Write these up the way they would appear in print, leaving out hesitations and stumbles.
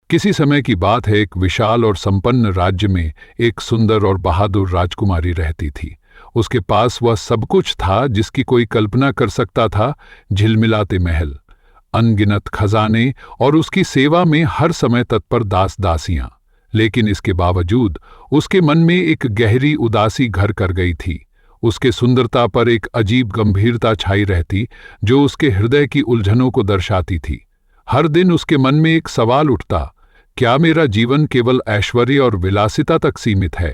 किसी समय की बात है, एक विशाल और संपन्न राज्य में एक सुंदर और बहादुर राजकुमारी रहती थी। उसके पास वह सब कुछ था जिसकी कोई कल्पना कर सकता था। झिलमिलाते महल, अनगिनत खजाने और उसकी सेवा में हर समय तत्पर दास दासियां। लेकिन इसके बावजूद उसके मन में एक गहरी उदासी घर कर गई थी। उसके सुंदरता पर एक अजीब गंभीरता छाई रहती जो उसके हृदय की उलझनों को दर्शाती थी। हर दिन उसके मन में एक सवाल उठता, क्या मेरा जीवन केवल ऐश्वर्य और विलासिता तक सीमित है?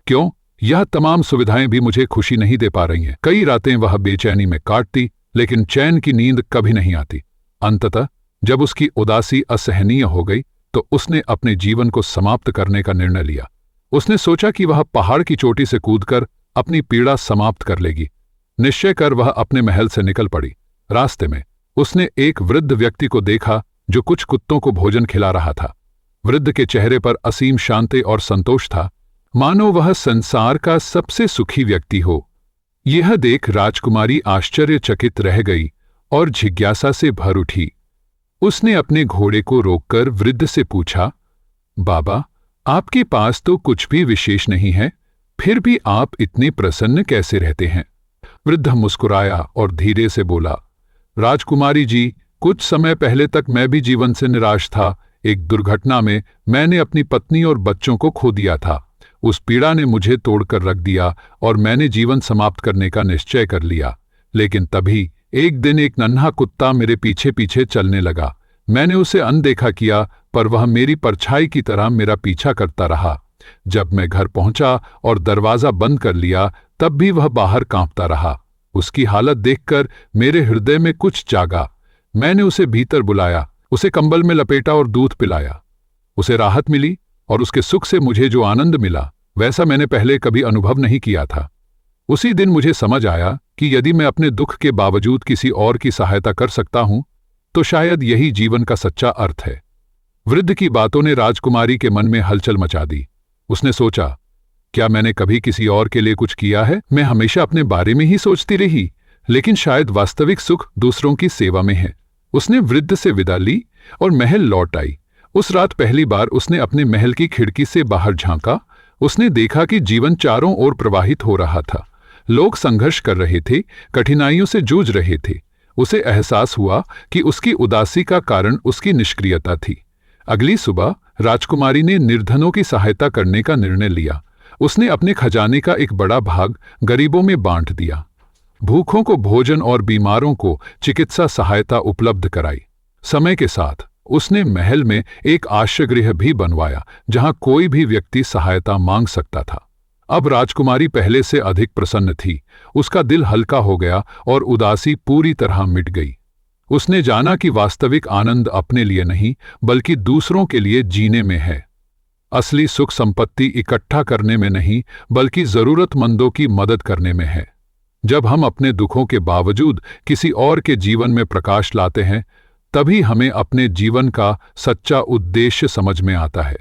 क्यों यह तमाम सुविधाएं भी मुझे खुशी नहीं दे पा रही हैं? कई रातें वह बेचैनी में काटती, लेकिन चैन की नींद कभी नहीं आती। अंततः जब उसकी उदासी असहनीय हो गई तो उसने अपने जीवन को समाप्त करने का निर्णय लिया। उसने सोचा कि वह पहाड़ की चोटी से कूदकर अपनी पीड़ा समाप्त कर लेगी। निश्चय कर वह अपने महल से निकल पड़ी। रास्ते में उसने एक वृद्ध व्यक्ति को देखा जो कुछ कुत्तों को भोजन खिला रहा था। वृद्ध के चेहरे पर असीम शांति और संतोष था, मानो वह संसार का सबसे सुखी व्यक्ति हो। यह देख राजकुमारी आश्चर्यचकित रह गई और जिज्ञासा से भर उठी। उसने अपने घोड़े को रोककर वृद्ध से पूछा, बाबा, आपके पास तो कुछ भी विशेष नहीं है, फिर भी आप इतने प्रसन्न कैसे रहते हैं? वृद्ध मुस्कुराया और धीरे से बोला, राजकुमारी जी, कुछ समय पहले तक मैं भी जीवन से निराश था। एक दुर्घटना में मैंने अपनी पत्नी और बच्चों को खो दिया था। उस पीड़ा ने मुझे तोड़कर रख दिया और मैंने जीवन समाप्त करने का निश्चय कर लिया। लेकिन तभी एक दिन एक नन्हा कुत्ता मेरे पीछे पीछे चलने लगा। मैंने उसे अनदेखा किया, पर वह मेरी परछाई की तरह मेरा पीछा करता रहा। जब मैं घर पहुंचा और दरवाजा बंद कर लिया, तब भी वह बाहर कांपता रहा। उसकी हालत देखकर मेरे हृदय में कुछ जागा। मैंने उसे भीतर बुलाया, उसे कंबल में लपेटा और दूध पिलाया। उसे राहत मिली और उसके सुख से मुझे जो आनंद मिला वैसा मैंने पहले कभी अनुभव नहीं किया था। उसी दिन मुझे समझ आया कि यदि मैं अपने दुख के बावजूद किसी और की सहायता कर सकता हूं तो शायद यही जीवन का सच्चा अर्थ है। वृद्ध की बातों ने राजकुमारी के मन में हलचल मचा दी। उसने सोचा, क्या मैंने कभी किसी और के लिए कुछ किया है? मैं हमेशा अपने बारे में ही सोचती रही, लेकिन शायद वास्तविक सुख दूसरों की सेवा में है। उसने वृद्ध से विदा ली और महल लौट आई। उस रात पहली बार उसने अपने महल की खिड़की से बाहर झांका। उसने देखा कि जीवन चारों ओर प्रवाहित हो रहा था। लोग संघर्ष कर रहे थे, कठिनाइयों से जूझ रहे थे। उसे एहसास हुआ कि उसकी उदासी का कारण उसकी निष्क्रियता थी। अगली सुबह राजकुमारी ने निर्धनों की सहायता करने का निर्णय लिया। उसने अपने खजाने का एक बड़ा भाग गरीबों में बांट दिया। भूखों को भोजन और बीमारों को चिकित्सा सहायता उपलब्ध कराई। समय के साथ उसने महल में एक आश्रयगृह भी बनवाया जहां कोई भी व्यक्ति सहायता मांग सकता था। अब राजकुमारी पहले से अधिक प्रसन्न थी। उसका दिल हल्का हो गया और उदासी पूरी तरह मिट गई। उसने जाना कि वास्तविक आनंद अपने लिए नहीं बल्कि दूसरों के लिए जीने में है। असली सुख संपत्ति इकट्ठा करने में नहीं बल्कि जरूरतमंदों की मदद करने में है। जब हम अपने दुखों के बावजूद किसी और के जीवन में प्रकाश लाते हैं, तभी हमें अपने जीवन का सच्चा उद्देश्य समझ में आता है।